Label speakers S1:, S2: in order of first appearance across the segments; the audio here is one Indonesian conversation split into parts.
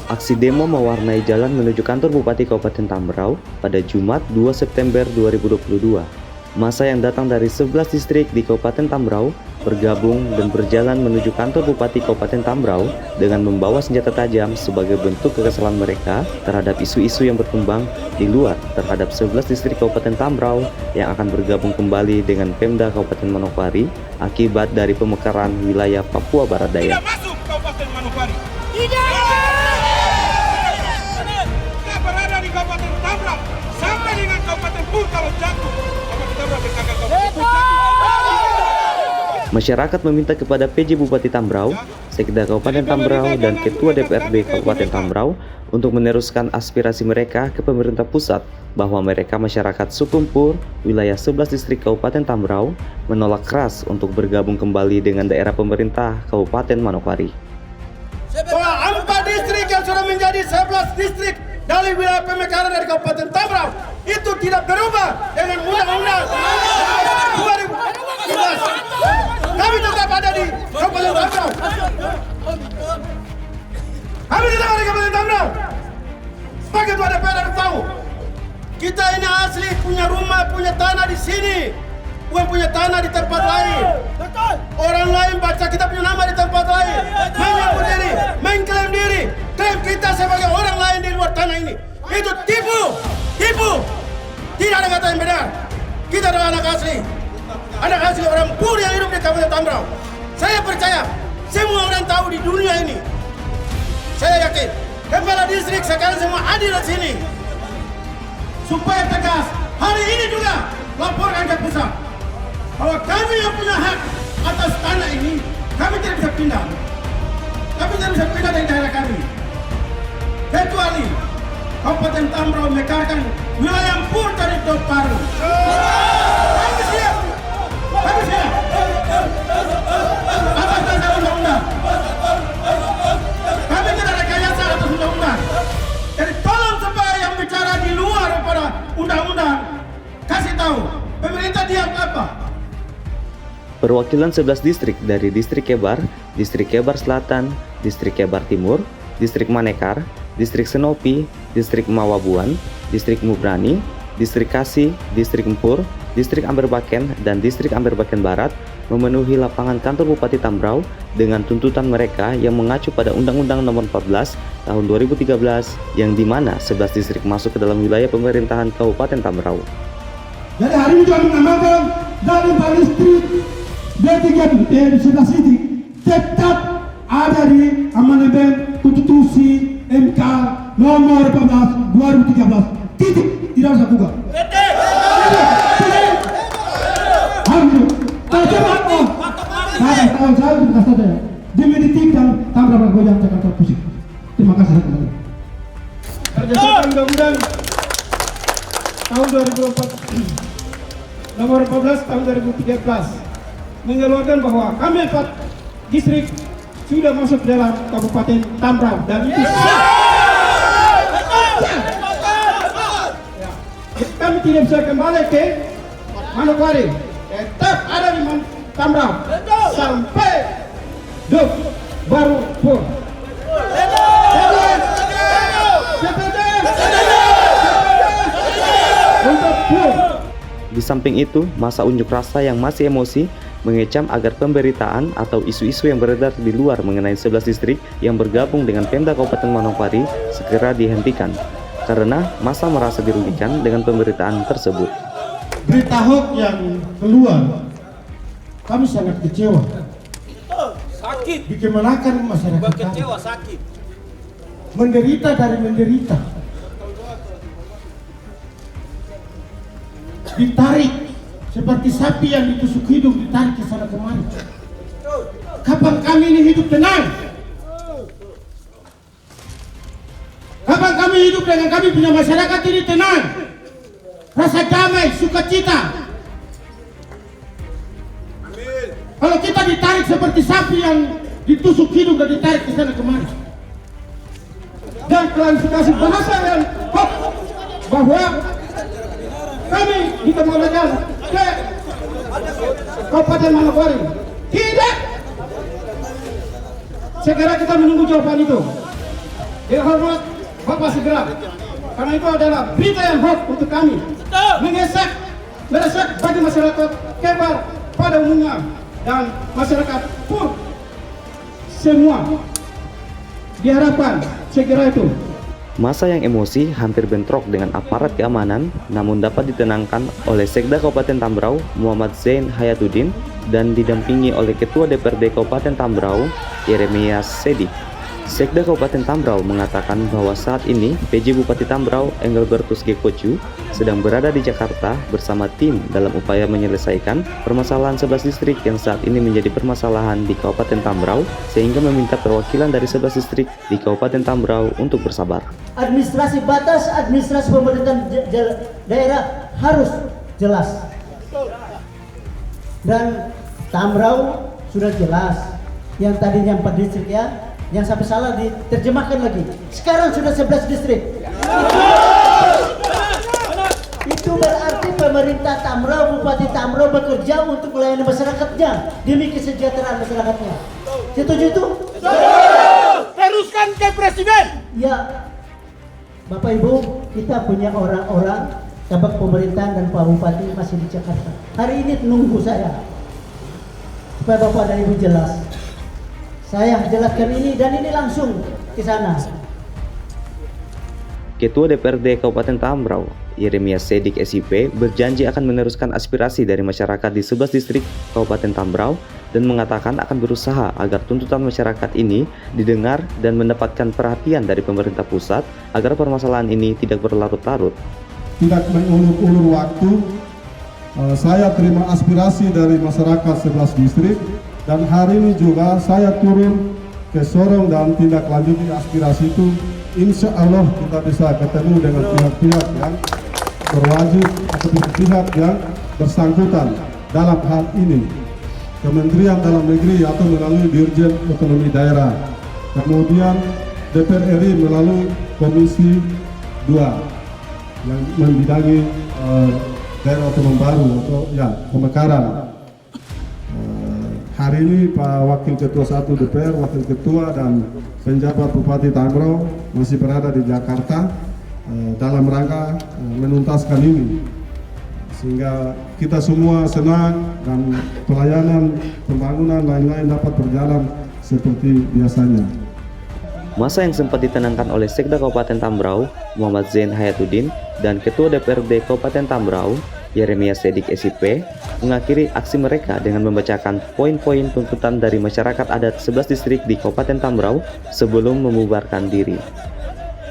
S1: Aksi demo mewarnai jalan menuju kantor Bupati Kabupaten Tambrau pada Jumat 2 September 2022. Massa yang datang dari 11 distrik di Kabupaten Tambrau bergabung dan berjalan menuju kantor Bupati Kabupaten Tambrau dengan membawa senjata tajam sebagai bentuk kekesalan mereka terhadap isu-isu yang berkembang di luar terhadap 11 distrik Kabupaten Tambrau yang akan bergabung kembali dengan Pemda Kabupaten Manokwari akibat dari pemekaran wilayah Papua Barat Daya.
S2: Tidak masuk Kabupaten Manokwari.
S3: Tidak!
S2: Kita berada di Kabupaten Tambrau sampai dengan Kabupaten Pur kalau jatuh. Kabupaten Tambrau berkagak Kabupaten Pur jatuh.
S1: Masyarakat meminta kepada PJ Bupati Tambrau, Sekda Kabupaten Tambrau, dan Ketua DPRD Kabupaten Tambrau untuk meneruskan aspirasi mereka ke pemerintah pusat bahwa mereka masyarakat suku Pur, wilayah 11 distrik Kabupaten Tambrau, menolak keras untuk bergabung kembali dengan daerah pemerintah Kabupaten Manokwari.
S2: Bahwa 4 distrik yang sudah menjadi 11 distrik dari wilayah pemekaran dari Kabupaten Tambrau itu tidak berubah dengan undang-undang 2011. Kami tetap ada di Kabupaten Tambrau. Kami tetap ada di Kabupaten Tambrau. Sebagai Ketua DPR harus tahu, kita ini asli punya rumah, punya tanah di sini, bukan punya tanah di tempat lain. Orang lain baca kita punya nama di tempat lain, menyebut diri, mengklaim diri, klaim kita sebagai orang lain di luar tanah ini. Itu tipu, tipu. Tidak ada kata yang benar. Kita adalah anak asli orang Pur yang hidup di Kabupaten Tambrau. Saya percaya semua orang tahu di dunia ini. Saya yakin kepala distrik sekarang semua adil di sini. Supaya tegas, hari ini juga laporkan ke pusat bahwa kami yang punya hak atas tanah ini, kami tidak bisa pindah. Kami tidak bisa pindah dari daerah kami. Kecuali Kabupaten Tambrau mekarkan wilayah Pur dari Toparu. Kami siap. Kami siap. Atas dasar undang-undang. Kami tidak rekayasa atas undang-undang. Jadi tolong supaya yang bicara di luar daripada undang-undang kasih tahu pemerintah diam apa.
S1: Perwakilan 11 distrik dari Distrik Kebar, Distrik Kebar Selatan, Distrik Kebar Timur, Distrik Manekar, Distrik Senopi, Distrik Mawabuan, Distrik Mubrani, Distrik Kasih, Distrik Empur, Distrik Amberbaken, dan Distrik Amberbaken Barat memenuhi lapangan kantor Bupati Tambrau dengan tuntutan mereka yang mengacu pada Undang-Undang Nomor 14 Tahun 2013 yang dimana 11 distrik masuk ke dalam wilayah pemerintahan Kabupaten Tambrau.
S4: Jadi hari ini kami mengamalkan dari 4 distrik D3 dari 11 distrik tetap ada di amandemen konstitusi MK nomor 14 2013 titik tidak usah buka. Saya terima kasih di Meditik dan Tambrau Goyang Jakarta Pusat. Terima kasih kembali.
S5: Berdasarkan Undang-Undang tahun 2004 nomor 14 tahun 2013 mengeluarkan bahwa kami 4 distrik sudah masuk dalam Kabupaten Tambrau dan itu kami tidak bisa kembali ke Manokwari, tetap ada di Tambrau sampai Duk baru Pur. Untuk Pur.
S1: Di samping itu, massa unjuk rasa yang masih emosi mengecam agar pemberitaan atau isu-isu yang beredar di luar mengenai 11 distrik yang bergabung dengan Pemda Kabupaten Manokwari segera dihentikan karena massa merasa dirugikan dengan pemberitaan tersebut.
S4: Berita hoax yang keluar, kami sangat kecewa.
S3: Sakit.
S4: Dikemanakan masyarakat kami.
S3: Kecewa sakit.
S4: Menderita dari menderita. Ditarik seperti sapi yang ditusuk hidung, ditarik ke sana kemari. Kapan kami ini hidup tenang? Kapan kami hidup dengan kami punya masyarakat ini tenang? Rasa damai, sukacita. Kalau kita ditarik seperti sapi yang ditusuk hidung dan ditarik ke sana kemari. Dan klarifikasi bahasa yang hoax bahwa kami dikembalikan ke Kabupaten Manokwari. Tidak. Segera kita menunggu jawaban itu.
S5: Dengan hormat Bapak segera, karena itu adalah berita yang hoax untuk kami, meresek bagi masyarakat Kebar pada umumnya dan masyarakat pun semua. Diharapkan segera itu.
S1: Massa yang emosi hampir bentrok dengan aparat keamanan, namun dapat ditenangkan oleh Sekda Kabupaten Tambrau, Muhammad Zain Hayatuddin, dan didampingi oleh Ketua DPRD Kabupaten Tambrau, Yeremias Sedik. Sekda Kabupaten Tambrau mengatakan bahwa saat ini PJ Bupati Tambrau, Engelbertus G. Kocu, sedang berada di Jakarta bersama tim dalam upaya menyelesaikan permasalahan 11 distrik yang saat ini menjadi permasalahan di Kabupaten Tambrau, sehingga meminta perwakilan dari 11 distrik di Kabupaten Tambrau untuk bersabar.
S6: Administrasi batas, administrasi pemerintahan daerah harus jelas. Dan Tambrau sudah jelas. Yang tadinya 4 distrik ya, yang sampai salah diterjemahkan lagi. Sekarang sudah 11 distrik. Itu berarti pemerintah Tambrau, Bupati Tambrau bekerja untuk melayani masyarakatnya demi kesejahteraan masyarakatnya. Setuju itu?
S2: Teruskan ke Presiden.
S6: Ya, Bapak Ibu, kita punya orang-orang kabak pemerintahan dan Pak Bupati masih di Jakarta. Hari ini nunggu saya supaya Bapak dan Ibu jelas. Saya jelaskan ini dan ini langsung ke sana.
S1: Ketua DPRD Kabupaten Tambrau, Yeremias Sedik SIP, berjanji akan meneruskan aspirasi dari masyarakat di 11 distrik Kabupaten Tambrau dan mengatakan akan berusaha agar tuntutan masyarakat ini didengar dan mendapatkan perhatian dari pemerintah pusat agar permasalahan ini tidak berlarut-larut.
S4: Tidak mengulur-ulur waktu, saya terima aspirasi dari masyarakat 11 distrik, dan hari ini juga saya turun ke Sorong dan tindak lanjuti aspirasi itu. Insya Allah kita bisa ketemu dengan pihak-pihak yang berwajib atau pihak yang bersangkutan dalam hal ini. Kementerian Dalam Negeri atau melalui Dirjen Otonomi Daerah. Kemudian DPR RI melalui Komisi 2 yang membidangi daerah otonom baru atau ya pemekaran. Hari ini Pak Wakil Ketua 1 DPR, Wakil Ketua dan penjabat Bupati Tambrau masih berada di Jakarta dalam rangka menuntaskan ini, sehingga kita semua senang dan pelayanan, pembangunan lain-lain dapat berjalan seperti biasanya.
S1: Masa yang sempat ditenangkan oleh Sekda Kabupaten Tambrau, Muhammad Zain Hayatuddin, dan Ketua DPRD Kabupaten Tambrau, Yeremias Sedik SIP, mengakhiri aksi mereka dengan membacakan poin-poin tuntutan dari masyarakat adat 11 distrik di Kabupaten Tambrau sebelum membubarkan diri.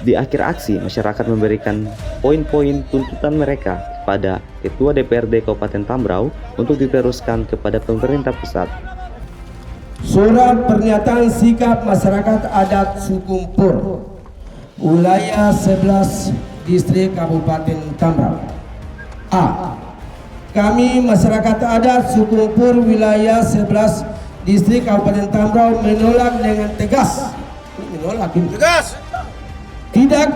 S1: Di akhir aksi, masyarakat memberikan poin-poin tuntutan mereka kepada Ketua DPRD Kabupaten Tambrau untuk diteruskan kepada pemerintah pusat.
S7: Surat pernyataan sikap masyarakat adat suku Mpur, wilayah 11 distrik Kabupaten Tambrau. A. Kami masyarakat adat suku Mpur wilayah 11 distrik Kabupaten Tambrau menolak dengan tegas.
S2: Tegas.
S7: Tidak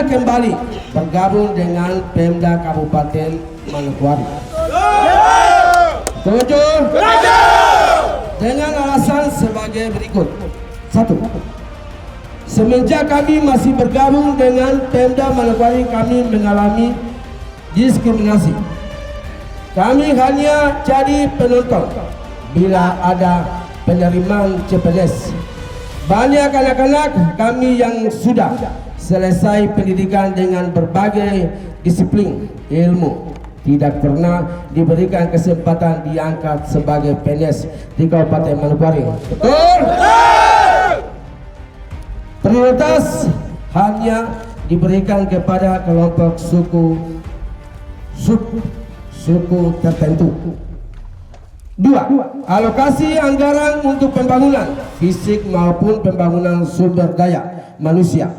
S7: kembali bergabung dengan Pemda Kabupaten Manokwari. Setuju? Dengan alasan sebagai berikut. 1. Semenjak kami masih bergabung dengan Pemda Manokwari, kami mengalami diskriminasi. Kami hanya jadi penonton bila ada penerimaan CPNS. Banyak anak-anak kami yang sudah selesai pendidikan dengan berbagai disiplin ilmu tidak pernah diberikan kesempatan diangkat sebagai PNS di Kabupaten Manokwari. Betul? Prioritas hanya diberikan kepada kelompok suku tertentu. 2. Alokasi anggaran untuk pembangunan fisik maupun pembangunan sumber daya manusia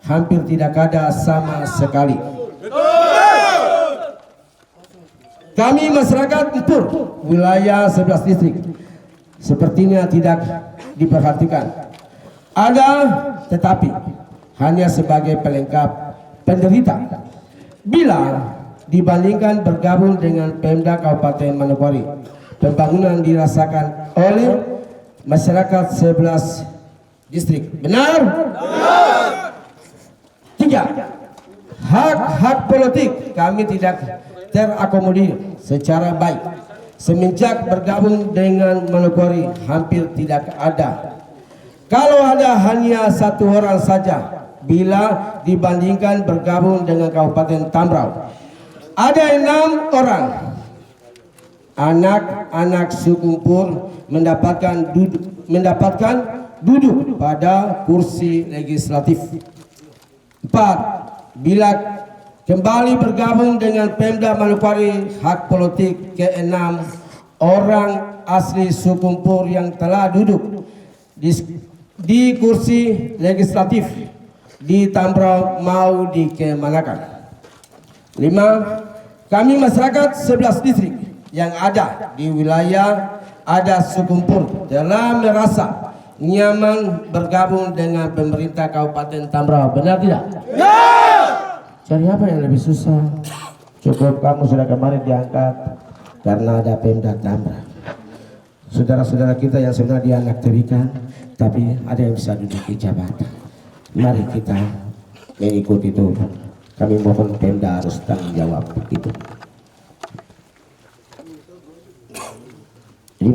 S7: hampir tidak ada sama sekali. Kami masyarakat Mpur wilayah 11 distrik sepertinya tidak diperhatikan. Ada tetapi hanya sebagai pelengkap penderita. Bila dibandingkan bergabung dengan Pemda Kabupaten Manokwari, pembangunan dirasakan oleh masyarakat 11 distrik. Benar? Tiga, hak-hak politik kami tidak terakomodir secara baik. Semenjak bergabung dengan Manokwari hampir tidak ada. Kalau ada hanya satu orang saja bila dibandingkan bergabung dengan Kabupaten Tambrau. Ada 6 orang anak-anak Sukumpur mendapatkan duduk pada kursi legislatif. 4. Bila kembali bergabung dengan Pemda Manokwari, hak politik ke-6 orang asli Sukumpur yang telah duduk di kursi legislatif di Tambrau mau dikemanakan. 5. Kami masyarakat 11 distrik yang ada di wilayah adat Sukumpur telah merasa nyaman bergabung dengan pemerintah Kabupaten Tambrau. Benar tidak? Ya! Cari apa yang lebih susah? Cukup kamu sudah kemarin diangkat karena ada Pemda Tambrau. Saudara-saudara kita yang sebenarnya dianakterikan, tapi ada yang bisa duduk di jabatan. Mari kita mengikuti itu. Kami mohon Pemda harus tanggung jawab itu. 5.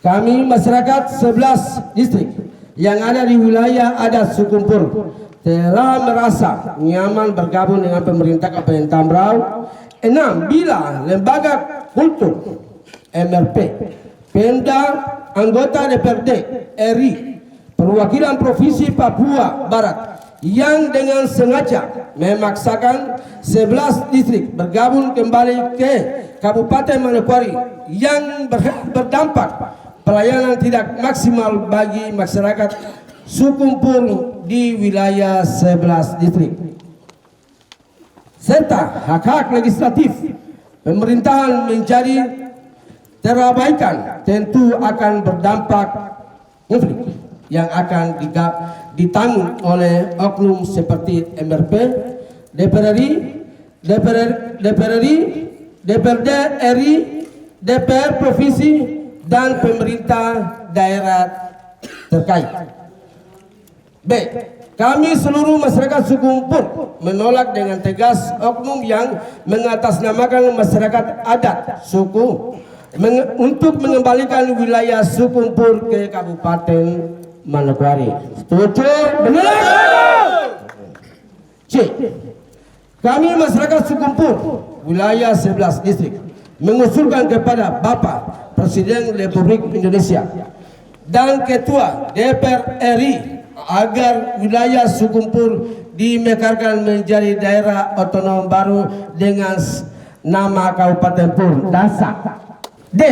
S7: Kami masyarakat 11 distrik yang ada di wilayah adat Sukumpur telah merasa nyaman bergabung dengan pemerintah Kabupaten Tambrau. 6. Bila lembaga kultur MRP, Pemda, anggota DPRD RI, perwakilan Provinsi Papua Barat yang dengan sengaja memaksakan 11 distrik bergabung kembali ke Kabupaten Manokwari yang berdampak pelayanan tidak maksimal bagi masyarakat Sukumpur di wilayah 11 distrik. Serta hak-hak legislatif pemerintahan menjadi terabaikan, tentu akan berdampak konflik yang akan ditanggung oleh oknum seperti MRP, DPRD RI, DPR Provinsi, dan pemerintah daerah terkait. B. Kami seluruh masyarakat Sukumpur menolak dengan tegas oknum yang mengatasnamakan masyarakat adat suku untuk mengembalikan wilayah Sukumpur ke Kabupaten Manokwari. Setuju? Benar? C. Kami masyarakat Sukumpur wilayah 11 distrik mengusulkan kepada Bapak Presiden Republik Indonesia dan Ketua DPR RI agar wilayah Sukumpur dimekarkan menjadi daerah otonom baru dengan nama Kabupaten Pur. Dasar. D.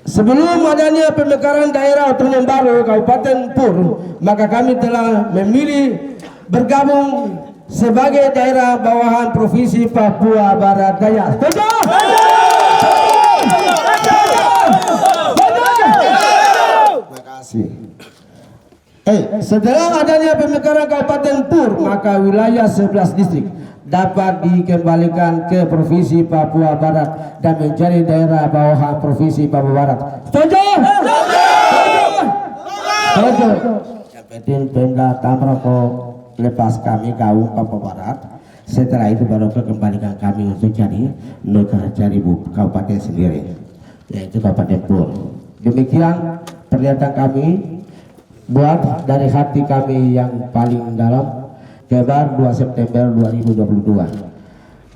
S7: Sebelum adanya pemekaran daerah otonom baru Kabupaten Pur, maka kami telah memilih bergabung sebagai daerah bawahan Provinsi Papua Barat Daya. Setuju? Terima kasih. Setelah adanya pemekaran Kabupaten Pur, maka wilayah 11 distrik dapat dikembalikan ke Provinsi Papua Barat dan menjadi daerah bawahan Provinsi Papua Barat. Setuju? Setuju. Yang penting Pemda Tambrau lepas kami kaum Papua Barat. Setelah itu baru kembalikan kami untuk jadi negara, jadi kabupaten sendiri, yaitu Kabupaten Pur. Demikian pernyataan kami buat dari hati kami yang paling dalam. Kebar 2 September 2022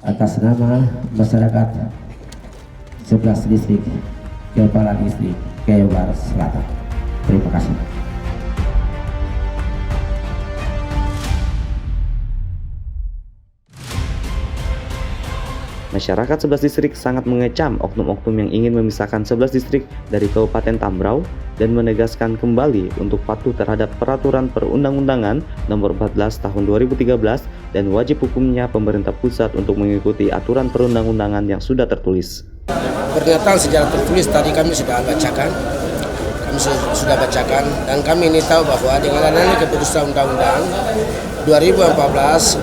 S7: atas nama masyarakat 11 distrik Kepala Distrik Kebar Selatan. Terima kasih.
S1: Masyarakat 11 distrik sangat mengecam oknum-oknum yang ingin memisahkan 11 distrik dari Kabupaten Tambrau dan menegaskan kembali untuk patuh terhadap peraturan perundang-undangan nomor 14 tahun 2013 dan wajib hukumnya pemerintah pusat untuk mengikuti aturan perundang-undangan yang sudah tertulis.
S8: Pernyataan secara tertulis tadi kami sudah bacakan. Dan kami ini tahu bahwa dengan adanya keputusan undang-undang 2014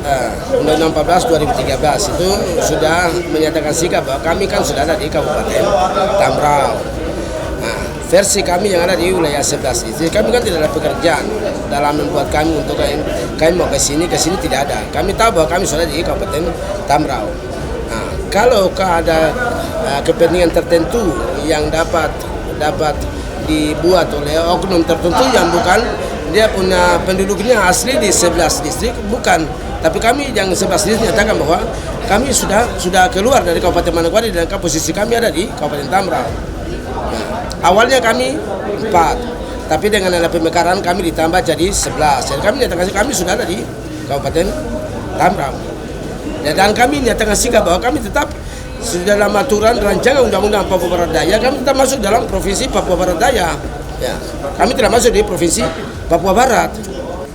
S8: 2013 itu sudah menyatakan sikap bahwa kami kan sudah ada di Kabupaten Tambrau. Nah, versi kami yang ada di wilayah 11 distrik. Kami kan tidak ada pekerjaan dalam membuat kami untuk kami mau ke sini tidak ada. Kami tahu bahwa kami sudah di Kabupaten Tambrau. Nah, kalau ada kepentingan tertentu yang dapat dibuat oleh oknum tertentu yang bukan dia punya penduduknya asli di 11 distrik, bukan. Tapi kami yang 11 distrik nyatakan bahwa kami sudah keluar dari Kabupaten Manokwari dan posisi kami ada di Kabupaten Tambrau. Nah, awalnya kami 4, tapi dengan ada pemekaran kami ditambah jadi 11. Jadi kami nyatakan kami sudah ada di Kabupaten Tambrau. Dan kami nyatakan sikap bahwa kami tetap dalam aturan rancangan Undang-Undang Papua Barat Daya, kami tetap masuk dalam Provinsi Papua Barat Daya. Ya, kami tidak masuk di Provinsi Papua Barat.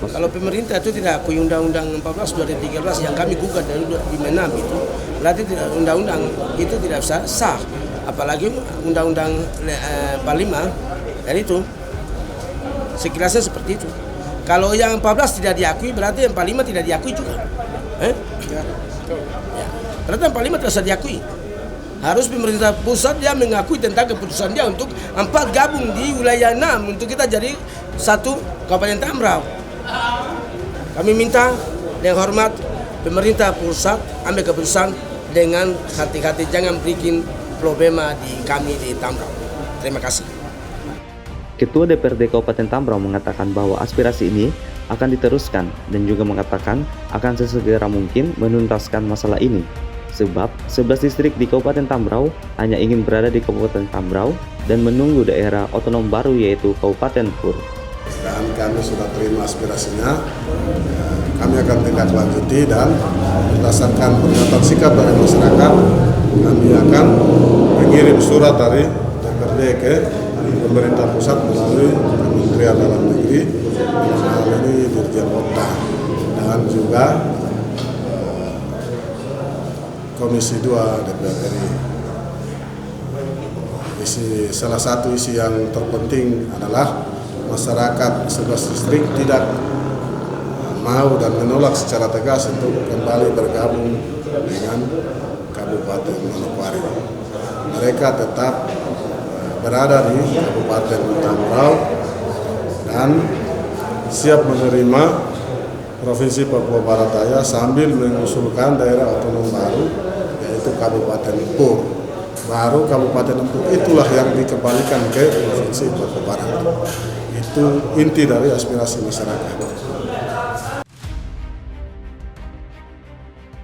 S8: Kalau pemerintah itu tidak akui Undang-Undang 14/2013 yang kami gugat dari 2006 itu, berarti undang-undang itu tidak sah. Apalagi Undang-Undang 45 dan itu sekilasnya seperti itu. Kalau yang 14 tidak diakui, berarti yang 45 tidak diakui juga. Ya. Berarti yang 45 tidak usah diakui. Harus pemerintah pusat dia mengakui tentang keputusan dia untuk 4 gabung di wilayah 6 untuk kita jadi satu Kabupaten Tambrau. Kami minta dengan hormat pemerintah pusat ambil keputusan dengan hati-hati, jangan bikin problema di kami di Tambrau. Terima kasih.
S1: Ketua DPRD Kabupaten Tambrau mengatakan bahwa aspirasi ini akan diteruskan dan juga mengatakan akan sesegera mungkin menuntaskan masalah ini. Sebab 11 distrik di Kabupaten Tambrau hanya ingin berada di Kabupaten Tambrau dan menunggu daerah otonom baru yaitu Kabupaten Pur.
S9: Dan kami sudah terima aspirasinya, kami akan tindak lanjuti dan berdasarkan pernyataan sikap dari masyarakat, kami akan mengirim surat dari DPRD ke pemerintah pusat melalui Kementerian Dalam Negeri, melalui Dirjen Oda dan juga Komisi 2 DPR RI. Salah satu isi yang terpenting adalah masyarakat 11 distrik tidak mau dan menolak secara tegas untuk kembali bergabung dengan Kabupaten Manokwari. Mereka tetap berada di Kabupaten Tambrau dan siap menerima Provinsi Papua Barat Daya sambil mengusulkan daerah otonom baru yaitu Kabupaten Pur. Baru Kabupaten Pur itulah yang dikembalikan ke Provinsi Papua Barat. Itu inti dari aspirasi masyarakat.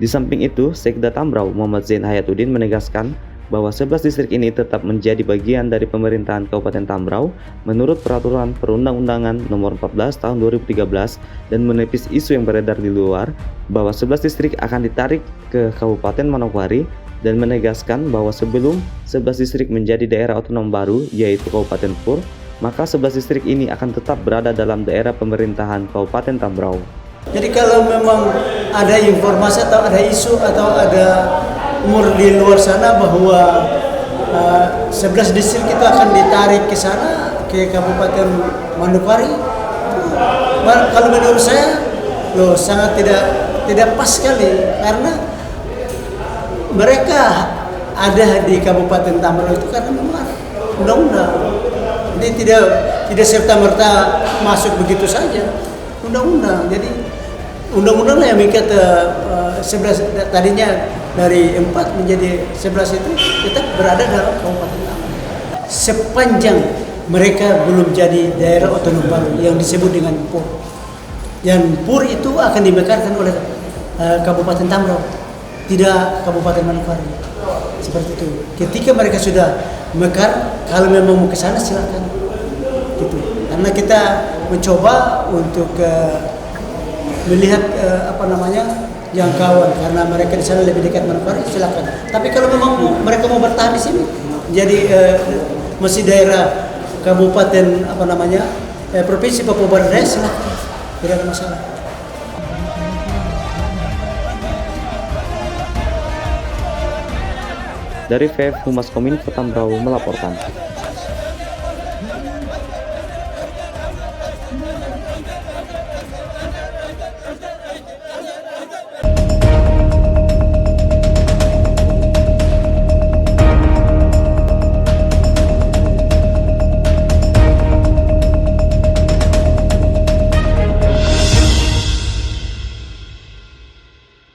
S1: Di samping itu, Sekda Tambrau Muhammad Zain Hayatuddin menegaskan bahwa 11 distrik ini tetap menjadi bagian dari pemerintahan Kabupaten Tambrau menurut peraturan perundang-undangan nomor 14 tahun 2013 dan menepis isu yang beredar di luar bahwa 11 distrik akan ditarik ke Kabupaten Manokwari dan menegaskan bahwa sebelum 11 distrik menjadi daerah otonom baru yaitu Kabupaten Pur, maka 11 distrik ini akan tetap berada dalam daerah pemerintahan Kabupaten Tambrau.
S6: Jadi kalau memang ada informasi atau ada isu atau ada umur di luar sana bahwa 11 distrik itu akan ditarik ke sana, ke Kabupaten Manokwari, kalau menurut saya sangat tidak pas sekali, karena mereka ada di Kabupaten Tambrau itu karena memang undang-undang. Jadi tidak serta-merta masuk begitu saja, undang-undang. Jadi undang-undang yang mengikat 11 tadinya dari 4 menjadi 11 itu tetap berada dalam Kabupaten Tambrau. Sepanjang mereka belum jadi daerah otonom baru yang disebut dengan Pur. Yang Pur itu akan dimekarkan oleh Kabupaten Tambrau, tidak Kabupaten Manokwari. Seperti itu. Ketika mereka sudah mekar, kalau memang mau ke sana silakan. Gitu. Karena kita mencoba untuk melihat jangkauan, karena mereka di sana lebih dekat Manokwari, silakan. Tapi kalau memang mereka mau bertahan di sini, jadi masih daerah Kabupaten Provinsi Papua Barat Daya, silakan, tidak ada masalah.
S1: Dari VF Humas Kominfo Tambrau melaporkan.